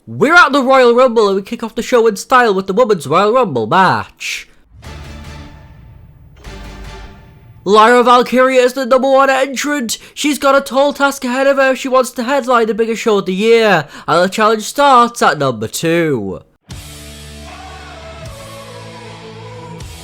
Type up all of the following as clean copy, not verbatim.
We're at the Royal Rumble and we kick off the show in style with the Women's Royal Rumble match. Lyra Valkyria is the #1 entrant. She's got a tall task ahead of her if she wants to headline the biggest show of the year, and the challenge starts at number 2.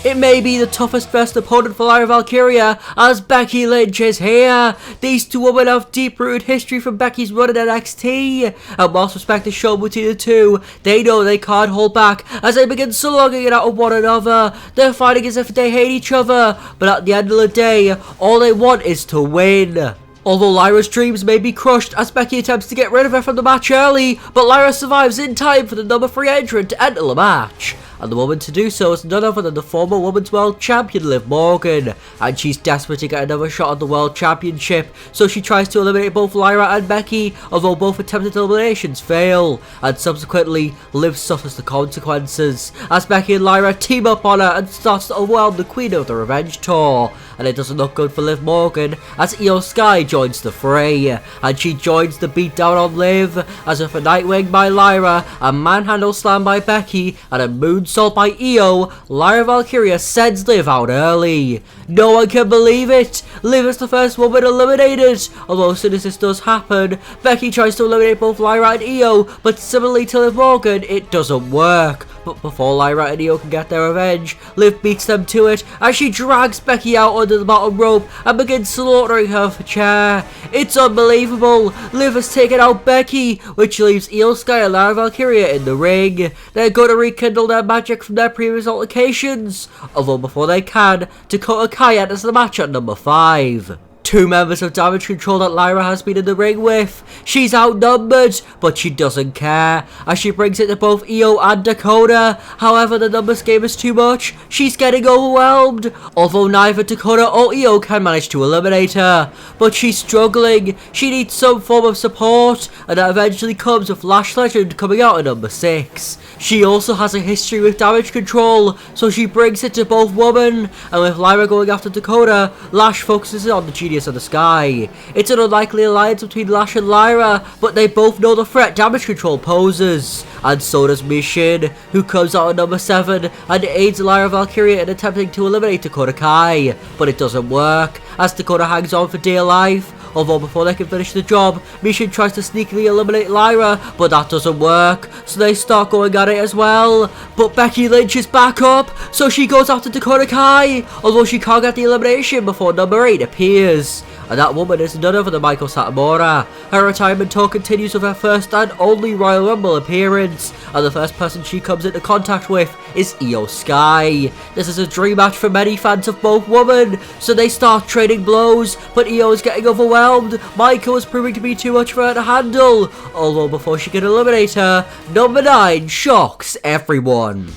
It may be the toughest first opponent for Lyra Valkyria, as Becky Lynch is here. These two women have deep-rooted history from Becky's run in NXT, and whilst respect is shown between the two, they know they can't hold back as they begin slugging it out of one another. They're fighting as if they hate each other, but at the end of the day, all they want is to win. Although Lyra's dreams may be crushed as Becky attempts to get rid of her from the match early, but Lyra survives in time for the number 3 entrant to enter the match. And the woman to do so is none other than the former Women's World Champion Liv Morgan, and she's desperate to get another shot at the World Championship, so she tries to eliminate both Lyra and Becky, although both attempted eliminations fail, and subsequently Liv suffers the consequences, as Becky and Lyra team up on her and starts to overwhelm the Queen of the Revenge Tour. And it doesn't look good for Liv Morgan as Io Sky joins the fray, and she joins the beatdown on Liv as with a Nightwing by Lyra, a manhandle slam by Becky, and a moonsault by Io, Lyra Valkyria sends Liv out early. No one can believe it. Liv is the first woman eliminated, although as soon as this does happen, Becky tries to eliminate both Lyra and Io, but similarly to Liv Morgan, it doesn't work. But before Lyra and Io can get their revenge, Liv beats them to it as she drags Becky out under the bottom rope and begins slaughtering her with a chair. It's unbelievable. Liv has taken out Becky, which leaves Io Sky and Lyra Valkyria in the ring. They're going to rekindle their magic from their previous altercations, although before they can, Dakota Kai enters the match at number 5. 2 members of Damage Control that Lyra has been in the ring with. She's outnumbered, but she doesn't care, as she brings it to both Io and Dakota. However, the numbers game is too much. She's getting overwhelmed, although neither Dakota or Io can manage to eliminate her. But she's struggling. She needs some form of support, and that eventually comes with Lash Legend coming out at number 6. She also has a history with Damage Control, so she brings it to both women, and with Lyra going after Dakota, Lash focuses on the Genius of the Sky. It's an unlikely alliance between Lash and Lyra, but they both know the threat Damage Control poses, and so does Mission, who comes out at number 7 and aids Lyra Valkyria in attempting to eliminate Dakota Kai, but it doesn't work, as Dakota hangs on for dear life. Although before they can finish the job, Mission tries to sneakily eliminate Lyra, but that doesn't work, so they start going at it as well. But Becky Lynch is back up, so she goes after Dakota Kai, although she can't get the elimination before number 8 appears. And that woman is none other than Meiko Satomura. Her retirement tour continues with her first and only Royal Rumble appearance, and the first person she comes into contact with is Io Sky. This is a dream match for many fans of both women, so they start trading blows, but Io is getting overwhelmed. Meiko is proving to be too much for her to handle, although before she can eliminate her, number 9 shocks everyone.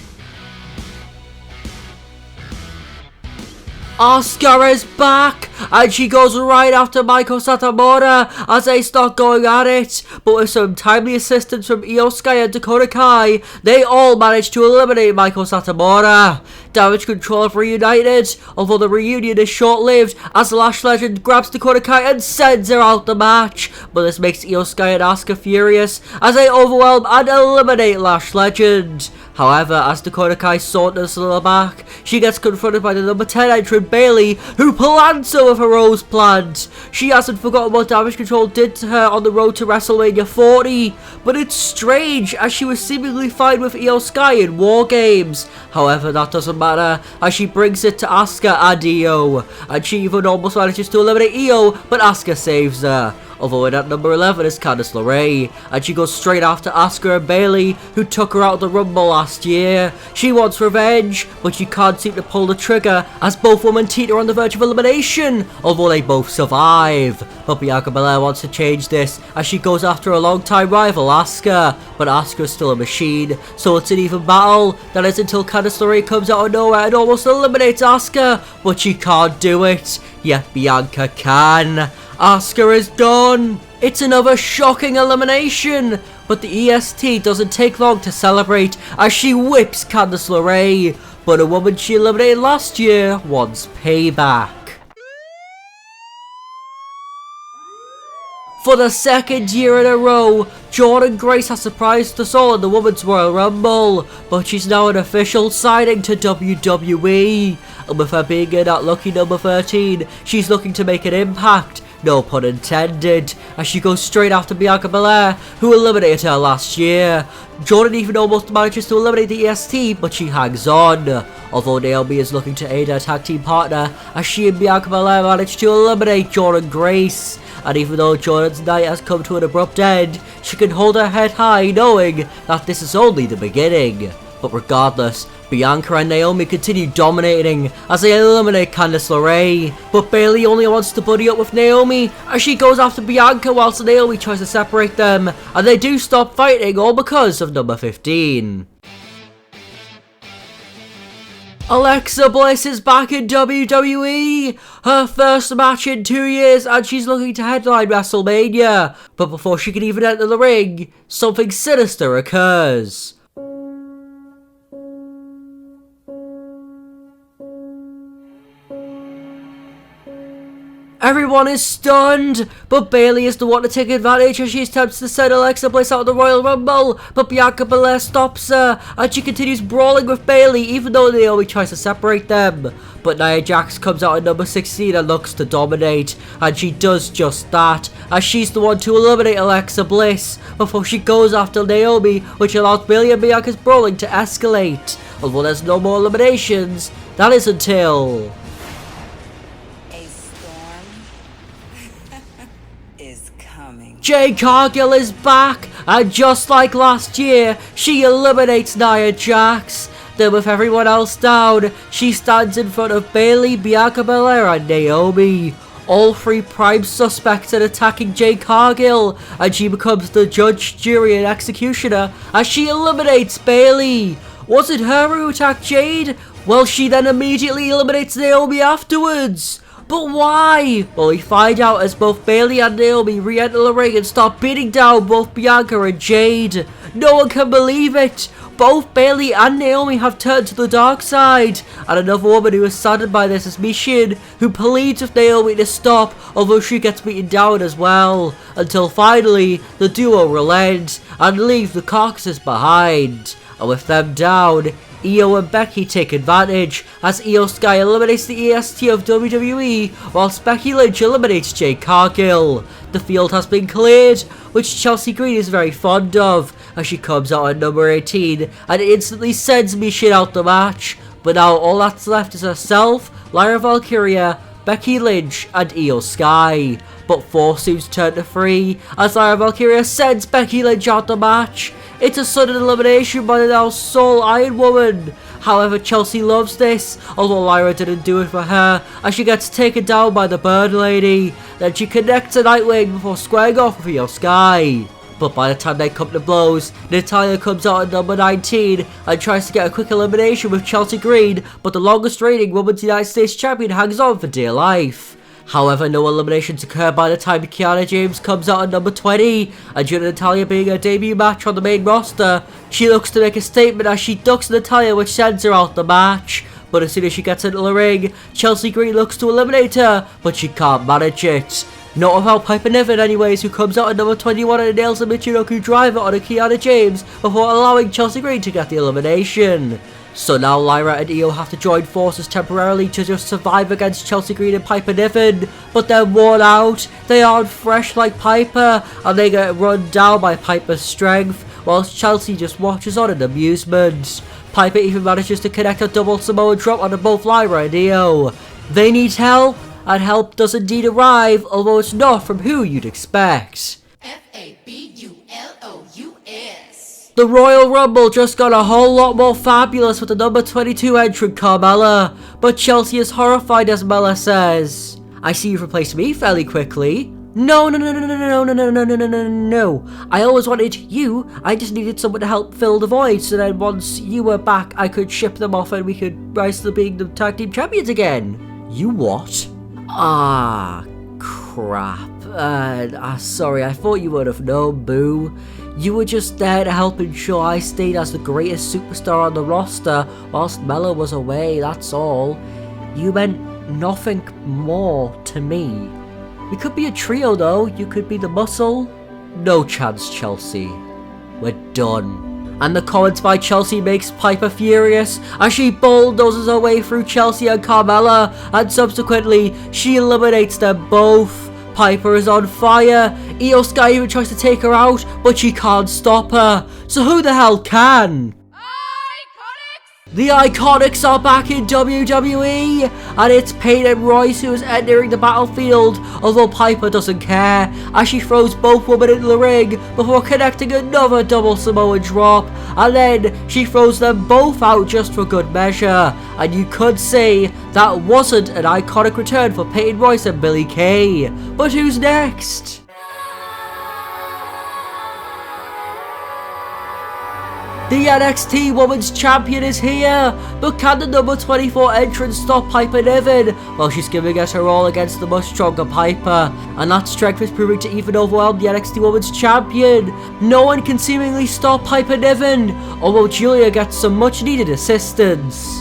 Asuka is back, and she goes right after Meiko Satomura as they start going at it, but with some timely assistance from Io Sky and Dakota Kai, they all manage to eliminate Meiko Satomura. Damage Control have reunited, although the reunion is short-lived as Lash Legend grabs Dakota Kai and sends her out the match, but this makes Io Sky and Asuka furious as they overwhelm and eliminate Lash Legend. However, as Dakota Kai saunters to the back, she gets confronted by the number 10 entrant Bayley, who plants her with a rose plant. She hasn't forgotten what Damage Control did to her on the road to WrestleMania 40, but it's strange as she was seemingly fine with Io Sky in War Games. However, that doesn't matter as she brings it to Asuka and Io, and she even almost manages to eliminate Io, but Asuka saves her. Although in at number 11 is Candice LeRae, and she goes straight after Asuka and Bayley, who took her out of the Rumble last year. She wants revenge, but she can't seem to pull the trigger as both women teeter on the verge of elimination, although they both survive. But Bianca Belair wants to change this as she goes after a long-time rival Asuka, but Asuka is still a machine, so it's an even battle. That is until Candice LeRae comes out of nowhere and almost eliminates Asuka, but she can't do it, yet Bianca can. Asuka is done. It's another shocking elimination, but the EST doesn't take long to celebrate as she whips Candice LeRae, but a woman she eliminated last year wants payback. For the second year in a row, Jordynne Grace has surprised us all in the Women's Royal Rumble, but she's now an official signing to WWE. And with her being in that lucky number 13, she's looking to make an impact, no pun intended, as she goes straight after Bianca Belair, who eliminated her last year. Jordynne even almost manages to eliminate the EST, but she hangs on. Although Naomi is looking to aid her tag team partner, as she and Bianca Belair managed to eliminate Jordynne Grace. And even though Jordynne's night has come to an abrupt end, she can hold her head high knowing that this is only the beginning. But regardless, Bianca and Naomi continue dominating as they eliminate Candice LeRae. But Bayley only wants to buddy up with Naomi as she goes after Bianca whilst Naomi tries to separate them. And they do stop fighting, all because of number 15. Alexa Bliss is back in WWE, her first match in 2 years, and she's looking to headline WrestleMania. But before she can even enter the ring, something sinister occurs. Everyone is stunned, but Bayley is the one to take advantage as she attempts to send Alexa Bliss out of the Royal Rumble, but Bianca Belair stops her, and she continues brawling with Bayley even though Naomi tries to separate them. But Nia Jax comes out at number 16 and looks to dominate, and she does just that, as she's the one to eliminate Alexa Bliss before she goes after Naomi, which allows Bayley and Bianca's brawling to escalate. Although there's no more eliminations, that is until... Jade Cargill is back, and just like last year, she eliminates Nia Jax. Then with everyone else down, she stands in front of Bayley, Bianca Belair and Naomi. All three prime suspects in attacking Jade Cargill, and she becomes the judge, jury and executioner as she eliminates Bayley. Was it her who attacked Jade? Well, she then immediately eliminates Naomi afterwards. But why? Well, we find out as both Bayley and Naomi re-enter the ring and start beating down both Bianca and Jade. No one can believe it. Both Bayley and Naomi have turned to the dark side. And another woman who is saddened by this is Michin, who pleads with Naomi to stop, although she gets beaten down as well. Until finally, the duo relent and leave the carcasses behind. And with them down, Io and Becky take advantage as Io Sky eliminates the EST of WWE whilst Becky Lynch eliminates Jade Cargill. The field has been cleared, which Chelsea Green is very fond of as she comes out at number 18 and instantly sends Michin out the match. But now all that's left is herself, Lyra Valkyria, Becky Lynch and Io Sky. But 4 seems turned to 3 as Lyra Valkyria sends Becky Lynch out the match. It's a sudden elimination by the now sole Iron Woman. However, Chelsea loves this, although Lyra didn't do it for her, as she gets taken down by the Bird Lady. Then she connects a Nightwing before squaring off with Io Sky. But by the time they come to blows, Natalya comes out at number 19 and tries to get a quick elimination with Chelsea Green, but the longest reigning Women's United States Champion hangs on for dear life. However, no eliminations occur by the time Kiana James comes out at number 20, and due to Natalya being her debut match on the main roster, she looks to make a statement as she ducks Natalya, which sends her out the match. But as soon as she gets into the ring, Chelsea Green looks to eliminate her, but she can't manage it. Not without Piper Niven anyways, who comes out at number 21 and nails a Michinoku driver on a Kiana James before allowing Chelsea Green to get the elimination. So now Lyra and Io have to join forces temporarily to just survive against Chelsea Green and Piper Niven, but they're worn out, they aren't fresh like Piper, and they get run down by Piper's strength, whilst Chelsea just watches on in amusement. Piper even manages to connect a double Samoan drop onto both Lyra and Io. They need help, and help does indeed arrive, although it's not from who you'd expect. The Royal Rumble just got a whole lot more fabulous with the number 22 entrant Carmella, but Chelsea is horrified as Mella says, "I see you've replaced me fairly quickly." No. I always wanted you. I just needed someone to help fill the void, so then once you were back, I could ship them off and we could rise to being the tag team champions again. You what? Ah, crap. Sorry, I thought you would have known, boo. You were just there to help ensure I stayed as the greatest superstar on the roster whilst Mella was away, that's all. You meant nothing more to me. We could be a trio though. You could be the muscle. No chance, Chelsea. We're done. And the comments by Chelsea makes Piper furious as she bulldozes her way through Chelsea and Carmella, and subsequently she eliminates them both. Piper is on fire. Io Sky even tries to take her out, but she can't stop her. So who the hell can? The Iconics are back in WWE, and it's Peyton Royce who is entering the battlefield, although Piper doesn't care, as she throws both women into the ring before connecting another double Samoan drop, and then she throws them both out just for good measure, and you could say that wasn't an iconic return for Peyton Royce and Billie Kay. But who's next? The NXT Women's Champion is here, but can the number 24 entrant stop Piper Niven? Well, she's giving us her all against the much stronger Piper, and that strength is proving to even overwhelm the NXT Women's Champion. No one can seemingly stop Piper Niven, although Julia gets some much needed assistance.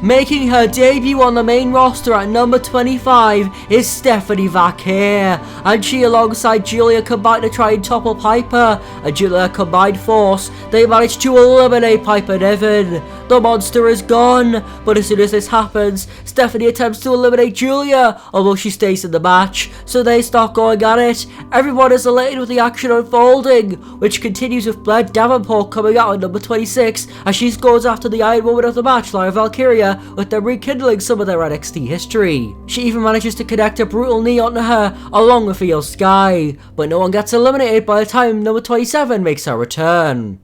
Making her debut on the main roster at number 25 is Stephanie Vaquer, and she alongside Julia combine to try and topple Piper, and due to their combined force, they manage to eliminate Piper Niven. The monster is gone, but as soon as this happens, Stephanie attempts to eliminate Julia, although she stays in the match, so they start going at it. Everyone is elated with the action unfolding, which continues with Blair Davenport coming out at number 26, as she goes after the Iron Woman of the match, Lyra Valkyria, with them rekindling some of their NXT history. She even manages to connect a brutal knee onto her, along with Io Sky, but no one gets eliminated by the time number 27 makes her return.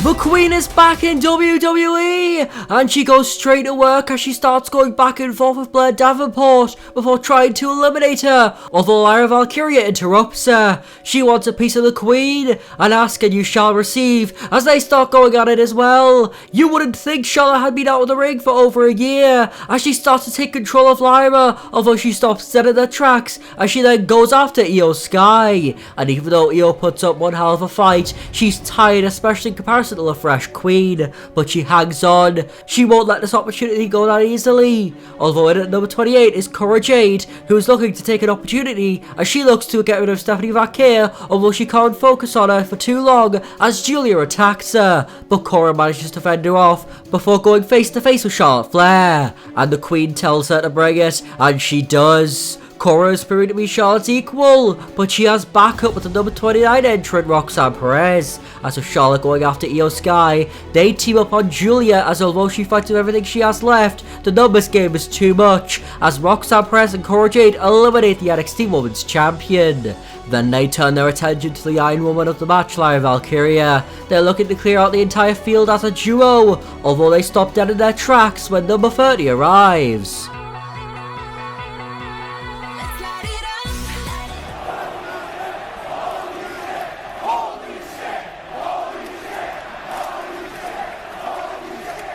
The Queen is back in WWE, and she goes straight to work as she starts going back and forth with Blair Davenport before trying to eliminate her, although Lyra Valkyria interrupts her. She wants a piece of the Queen, and asks and you shall receive, as they start going at it as well. You wouldn't think Charlotte had been out of the ring for over a year, as she starts to take control of Lyra, although she stops dead in their tracks, as she then goes after Io Sky. And even though Io puts up one hell of a fight, she's tired, especially in comparison to a fresh Queen, but she hangs on. She won't let this opportunity go that easily, although in at number 28 is Jade, who is looking to take an opportunity as she looks to get rid of Stephanie Vaquer, although she can't focus on her for too long as Julia attacks her, but Cora manages to fend her off before going face to face with Charlotte Flair, and the Queen tells her to bring it, and she does. Cora is proving to be Charlotte's equal, but she has backup with the number 29 entrant Roxanne Perez. As with Charlotte going after Io Sky, they team up on Julia, as although she fights with everything she has left, the numbers game is too much, as Roxanne Perez and Cora Jade eliminate the NXT Women's Champion. Then they turn their attention to the Iron Woman of the match, Lyra Valkyria. They're looking to clear out the entire field as a duo, although they stop dead in their tracks when number 30 arrives.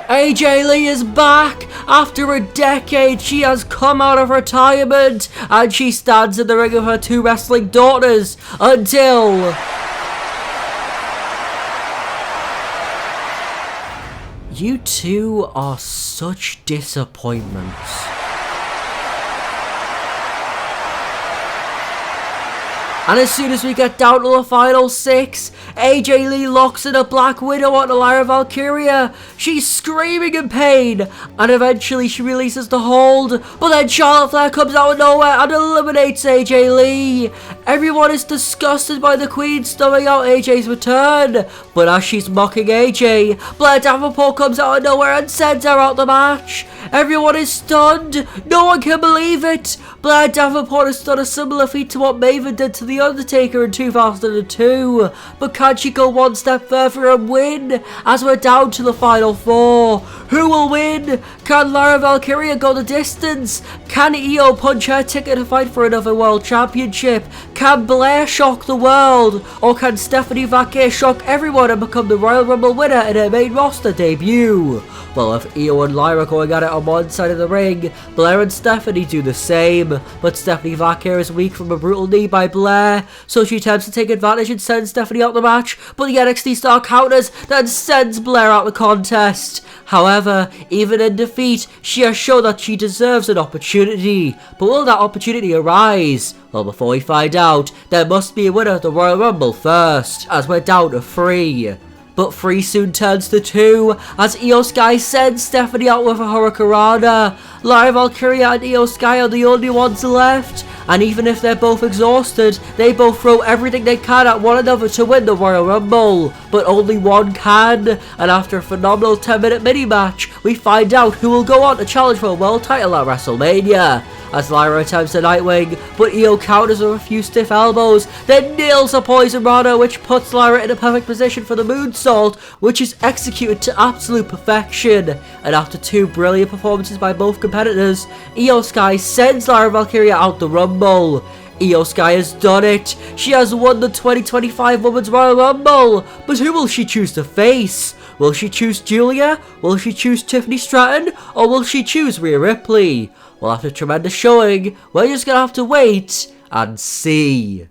AJ Lee is back! After a decade, she has come out of retirement, and she stands in the ring of her two wrestling daughters until... You two are such disappointments. And as soon as we get down to the final 6, AJ Lee locks in a Black Widow onto Lyra Valkyria. She's screaming in pain, and eventually she releases the hold, but then Charlotte Flair comes out of nowhere and eliminates AJ Lee. Everyone is disgusted by the Queen stumbling out AJ's return, but as she's mocking AJ, Blair Davenport comes out of nowhere and sends her out the match. Everyone is stunned. No one can believe it. Blair Davenport has done a similar feat to what Maven did to The Undertaker in 2002, but can she go one step further and win? As we're down to the final 4. Who will win? Can Lyra Valkyria go the distance? Can Io punch her ticket to fight for another world championship? Can Blair shock the world? Or can Stephanie Vaquer shock everyone and become the Royal Rumble winner in her main roster debut? Well, if Io and Lyra going at it on one side of the ring, Blair and Stephanie do the same. But Stephanie Vaquer is weak from a brutal knee by Blair, so she attempts to take advantage and send Stephanie out the match, but the NXT star counters, then sends Blair out the contest. However, even in defeat, she has shown that she deserves an opportunity. But will that opportunity arise? Well, before we find out, there must be a winner of the Royal Rumble first, as we're down to 3. But 3 soon turns to 2, as Io Sky sends Stephanie out with a Hurricanrana. Lyra Valkyria and Io Sky are the only ones left, and even if they're both exhausted, they both throw everything they can at one another to win the Royal Rumble. But only one can, and after a phenomenal 10-minute mini-match, we find out who will go on to challenge for a world title at WrestleMania. As Lyra attempts a Nightwing, but Io counters with a few stiff elbows, then nails a Poison Rana, which puts Lyra in a perfect position for the moonsault, which is executed to absolute perfection. And after 2 brilliant performances by both competitors, Io Sky sends Lyra Valkyria out the Rumble. Io Sky has done it. She has won the 2025 Women's Royal Rumble. But who will she choose to face? Will she choose Julia? Will she choose Tiffany Stratton? Or will she choose Rhea Ripley? Well, after a tremendous showing, we're just gonna have to wait and see.